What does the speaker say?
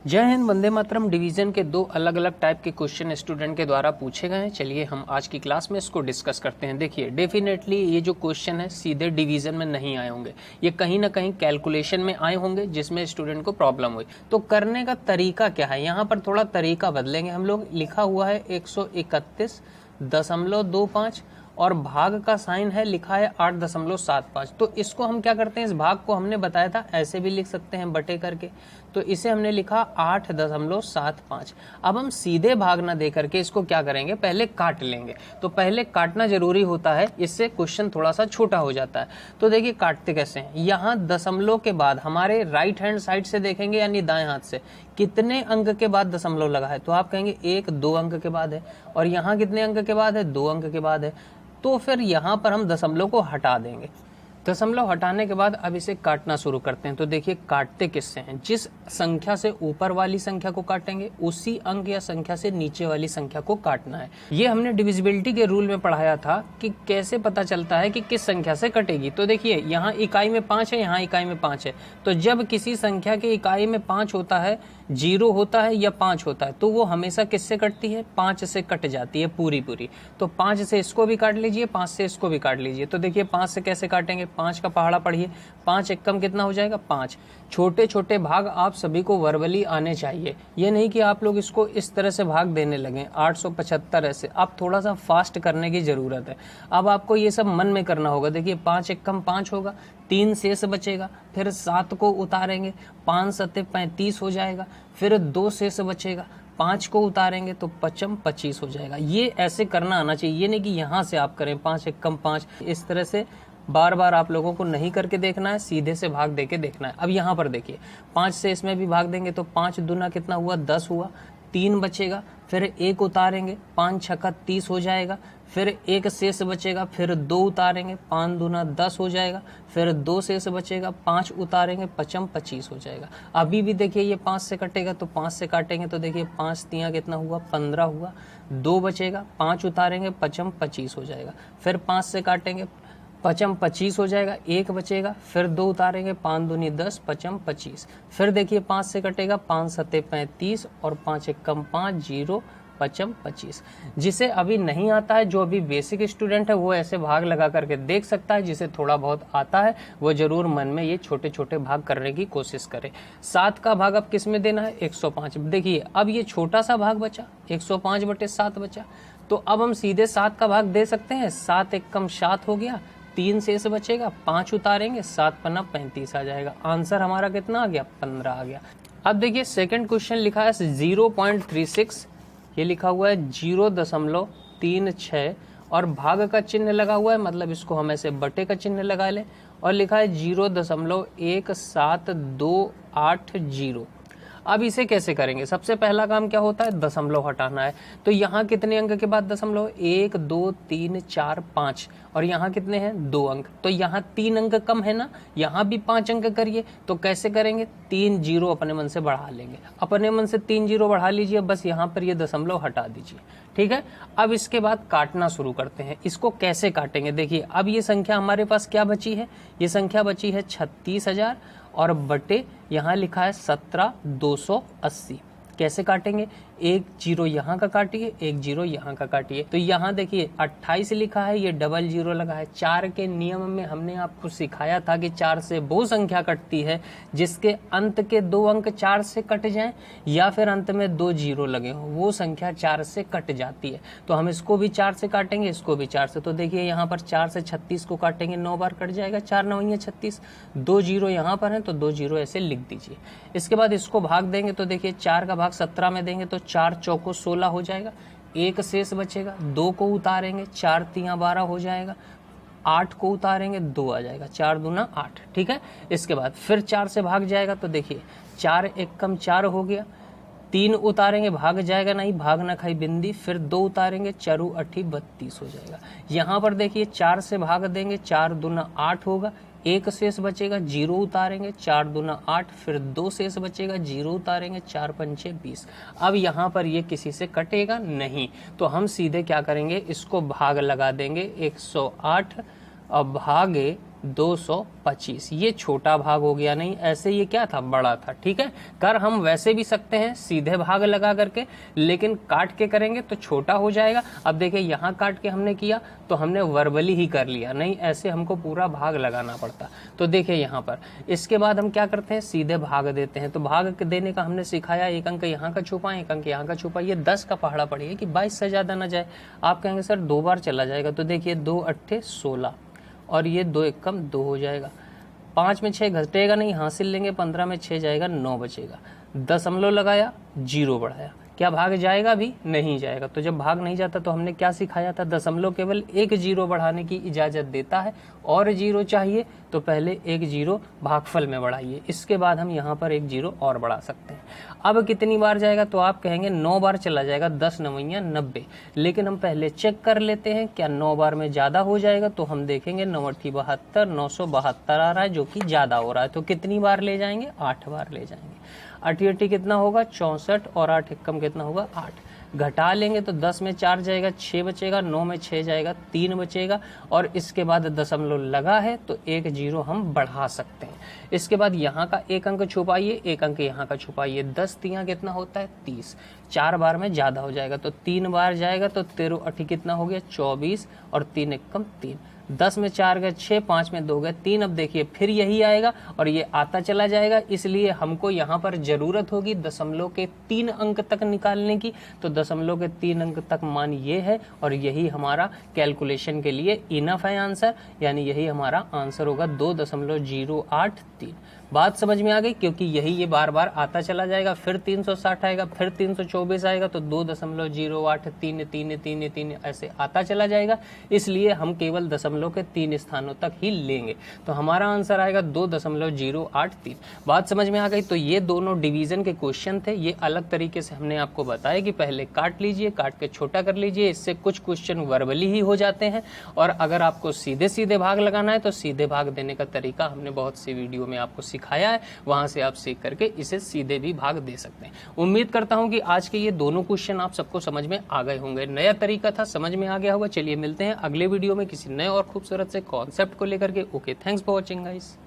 जय हिंद, वंदे मातरम डिवीजन के दो अलग अलग टाइप के क्वेश्चन स्टूडेंट के द्वारा पूछे गए हैं। चलिए हम आज की क्लास में इसको डिस्कस करते हैं। देखिए, डेफिनेटली ये जो क्वेश्चन है सीधे डिवीजन में नहीं आए होंगे, ये कहीं ना कहीं कैलकुलेशन में आए होंगे जिसमें स्टूडेंट को प्रॉब्लम हुई। तो करने का तरीका क्या है, यहाँ पर थोड़ा तरीका बदलेंगे हम लोग। लिखा हुआ है 131.25 और भाग का साइन है लिखा है 8.75। तो इसको हम क्या करते हैं, इस भाग को हमने बताया था ऐसे भी लिख सकते हैं बटे करके, तो इसे हमने लिखा 8.75। अब हम सीधे भाग ना दे करके इसको क्या करेंगे, पहले काट लेंगे। तो पहले काटना जरूरी होता है, इससे क्वेश्चन थोड़ा सा छोटा हो जाता है। तो देखिए काटते कैसे हैं, यहाँ दशमलव के बाद हमारे राइट हैंड साइड से देखेंगे यानी दाएं हाथ से कितने अंक के बाद दशमलव लगा है, तो आप कहेंगे 1-2 अंक के बाद है। और यहाँ कितने अंक के बाद है, 2 अंक के बाद है। तो फिर यहाँ पर हम दशमलव को हटा देंगे। दशमलव हटाने के बाद अब इसे काटना शुरू करते हैं। तो देखिए काटते किससे हैं, जिस संख्या से ऊपर वाली संख्या को काटेंगे उसी अंक या संख्या से नीचे वाली संख्या को काटना है। ये हमने डिविजिबिलिटी के रूल में पढ़ाया था कि कैसे पता चलता है कि किस संख्या से कटेगी। तो देखिए यहाँ इकाई में 5 है, यहाँ इकाई में 5 है। तो जब किसी संख्या के इकाई में 5 होता है, 0 होता है या 5 होता है, तो वो हमेशा किससे कटती है, 5 से कट जाती है पूरी पूरी। तो 5 से इसको भी काट लीजिए, 5 से इसको भी काट लीजिए। तो देखिए 5 से कैसे काटेंगे, 5 का पहाड़ा पढ़िए, 5 एकम कितना हो जाएगा 5। छोटे छोटे भाग आप सभी को वर्बली आने चाहिए, ये नहीं कि आप लोग इसको इस तरह से भाग देने लगे 875 ऐसे। आप थोड़ा सा फास्ट करने की जरूरत है। अब आपको ये सब मन में करना होगा। देखिए 5 एकम 5 होगा, 3 शेष बचेगा, फिर 7 को उतारेंगे, 5 सत्ते 35 हो जाएगा, फिर 2 शेष बचेगा, 5 को उतारेंगे तो 5 25 हो जाएगा। ये ऐसे करना आना चाहिए, ये नहीं कि यहाँ से आप करें 5 एकम 5, इस तरह से बार बार आप लोगों को नहीं करके देखना है, सीधे से भाग देके देखना है। अब यहाँ पर देखिए 5 से इसमें भी भाग देंगे तो 5 दूना कितना हुआ 10 हुआ, 3 बचेगा, फिर 1 उतारेंगे, 5 छक्का 30 हो जाएगा, फिर 1 शेष बचेगा, फिर 2 उतारेंगे, 5 दूना 10 हो जाएगा, फिर 2 शेष बचेगा, 5 उतारेंगे, 5 25 हो जाएगा। अभी भी देखिए ये 5 से कटेगा तो 5 से काटेंगे तो देखिए 5 तियाँ कितना हुआ 15 हुआ, 2 बचेगा, 5 उतारेंगे, 5 25 हो जाएगा, फिर 5 से काटेंगे 5 25 हो जाएगा, 1 बचेगा, फिर 2 उतारेंगे, 5 दूनी 10, 5 25, फिर देखिए 5 से कटेगा, 5 सत्ते 35 और 5 एकम 5 0 5 25। जिसे अभी नहीं आता है, जो अभी बेसिक स्टूडेंट है वो ऐसे भाग लगा करके देख सकता है। जिसे थोड़ा बहुत आता है वो जरूर मन में ये छोटे छोटे भाग करने की कोशिश करे। 7 का भाग अब किस में देना है, 105। देखिए अब ये छोटा सा भाग बचा, 105/7 बचा, तो अब हम सीधे 7 का भाग दे सकते हैं। 7 एकम 7 हो गया, 3 शेष बचेगा, 5 उतारेंगे, 7 पन्ना 35 आ जाएगा। आंसर हमारा कितना आ गया, 15 आ गया। अब देखिए सेकंड क्वेश्चन लिखा है 0.36, ये लिखा हुआ है 0.36 और भाग का चिन्ह लगा हुआ है, मतलब इसको हम ऐसे बटे का चिन्ह लगा लें, और लिखा है 0.1728। अब इसे कैसे करेंगे, सबसे पहला काम क्या होता है, दशमलव हटाना है। तो यहाँ कितने अंक के बाद दशमलव, 1 2 3 4 5, और यहाँ कितने हैं 2 अंक, तो यहाँ 3 अंक कम है ना, यहाँ भी 5 अंक करिए। तो कैसे करेंगे, 3 0 अपने मन से बढ़ा लेंगे, अपने मन से 3 0 बढ़ा लीजिए, बस यहाँ पर ये दशमलव हटा दीजिए। ठीक है, अब इसके बाद काटना शुरू करते हैं। इसको कैसे काटेंगे, देखिए अब ये संख्या हमारे पास क्या बची है, ये संख्या बची है 36,000 और बटे यहाँ लिखा है 17,280। कैसे काटेंगे, 1 0 यहाँ का काटिए, 1 0 यहाँ का काटिए। तो यहाँ देखिए 28 लिखा है, ये डबल 0 लगा है। 4 के नियम में हमने आपको सिखाया था कि 4 से वो संख्या कटती है जिसके अंत के 2 अंक 4 से कट जाएं या फिर अंत में 2 0 लगे हों, वो संख्या 4 से कट जाती है। तो हम इसको भी 4 से काटेंगे, इसको भी 4 से। तो देखिए यहाँ पर 4 से 36 को काटेंगे, 9 बार कट जाएगा, 4 9 36, 2 0 यहाँ पर है तो 2 0 ऐसे लिख दीजिए। इसके बाद इसको भाग देंगे तो देखिए 4 का भाग 17 में देंगे तो 4 चौको 16 हो जाएगा, 1 शेष बचेगा, 2 को उतारेंगे, 4 तियाँ 12 हो जाएगा, 8 को उतारेंगे, 2 आ जाएगा, 4 दूना 8। ठीक है, इसके बाद फिर 4 से भाग जाएगा तो देखिए 4 एकम 4 हो गया, 3 उतारेंगे, भाग जाएगा नहीं, भाग ना खाई बिंदी, फिर 2 उतारेंगे, 4 8 32 हो जाएगा। यहाँ पर देखिए 4 से भाग देंगे, 4 दूना 8 होगा, 1 शेष बचेगा, 0 उतारेंगे, 4 दूना 8, फिर 2 शेष बचेगा, 0 उतारेंगे, 4 पंचे 20। अब यहाँ पर ये किसी से कटेगा नहीं, तो हम सीधे क्या करेंगे, इसको भाग लगा देंगे 108 अब भागे 225। ये छोटा भाग हो गया, नहीं ऐसे ये क्या था, बड़ा था। ठीक है, कर हम वैसे भी सकते हैं सीधे भाग लगा करके, लेकिन काट के करेंगे तो छोटा हो जाएगा। अब देखिए यहाँ काट के हमने किया तो हमने वर्बली ही कर लिया, नहीं ऐसे हमको पूरा भाग लगाना पड़ता। तो देखिए यहाँ पर इसके बाद हम क्या करते हैं, सीधे भाग देते हैं। तो भाग देने का हमने सिखाया, एक अंक यहाँ का छुपा, एक अंक यहाँ का छुपा। ये 10 का पहाड़ा पड़िए कि 22 से ज्यादा ना जाए। आप कहेंगे सर 2 बार चला जाएगा, तो देखिए 2 अट्ठे 16 और ये 2 एकम 2 हो जाएगा। 5 में 6 घटेगा नहीं, हासिल लेंगे, 15 में 6 जाएगा, 9 बचेगा। दशमलव लगाया, 0 बढ़ाया, क्या भाग जाएगा भी, नहीं जाएगा। तो जब भाग नहीं जाता तो हमने क्या सिखाया था, दशमलव केवल एक 0 बढ़ाने की इजाजत देता है, और 0 चाहिए तो पहले एक 0 भागफल में बढ़ाइए, इसके बाद हम यहाँ पर एक 0 और बढ़ा सकते हैं। अब कितनी बार जाएगा, तो आप कहेंगे 9 बार चला जाएगा, 10 9 90। लेकिन हम पहले चेक कर लेते हैं क्या 9 बार में ज्यादा हो जाएगा। तो हम देखेंगे 9 8 72, 972 आ रहा है, जो कि ज्यादा हो रहा है। तो कितनी बार ले जाएंगे, 8 बार ले जाएंगे। 8 8 कितना होगा, 64, और 8 एकम कितना होगा, 8। घटा लेंगे तो 10 में 4 जाएगा, 6 बचेगा, 9 में 6 जाएगा, 3 बचेगा, और इसके बाद दशमलव लगा है तो एक 0 हम बढ़ा सकते हैं। इसके बाद यहाँ का एक अंक छुपाइए, एक अंक यहाँ का छुपाइए। 10 3 कितना होता है, 30। 4 बार में ज्यादा हो जाएगा, तो 3 बार जाएगा, तो 13 8 कितना हो गया, 24, और 3 एकम 3। 10 में 4 गए 6, 5 में 2 गए 3। अब देखिए फिर यही आएगा और ये आता चला जाएगा, इसलिए हमको यहाँ पर जरूरत होगी दशमलव के 3 अंक तक निकालने की। तो दशमलव के 3 अंक तक मान ये है, और यही हमारा कैलकुलेशन के लिए इनफ है आंसर, यानी यही हमारा आंसर होगा 2.083। बात समझ में आ गई, क्योंकि यही ये बार बार आता चला जाएगा, फिर 360 आएगा, फिर 324 आएगा, तो 2.08333 ऐसे आता चला जाएगा, इसलिए हम केवल दशमलव के 3 स्थानों तक ही लेंगे। तो हमारा आंसर आएगा 2.083। बात समझ में आ गई। तो ये दोनों डिवीजन के क्वेश्चन थे, ये अलग तरीके से हमने आपको बताया कि पहले काट लीजिए, काट के छोटा कर लीजिए, इससे कुछ क्वेश्चन वर्बली ही हो जाते हैं। और अगर आपको सीधे सीधे भाग लगाना है तो सीधे भाग देने का तरीका हमने बहुत सी वीडियो में आपको सिखाया है, वहां से आप सीख करके इसे सीधे भी भाग दे सकते हैं। उम्मीद करता हूं कि आज के ये दोनों क्वेश्चन आप सबको समझ में आ गए होंगे, नया तरीका था, समझ में आ गया होगा। चलिए मिलते हैं अगले वीडियो में किसी नए और खूबसूरत से कॉन्सेप्ट को लेकर के। Okay, thanks for watching guys.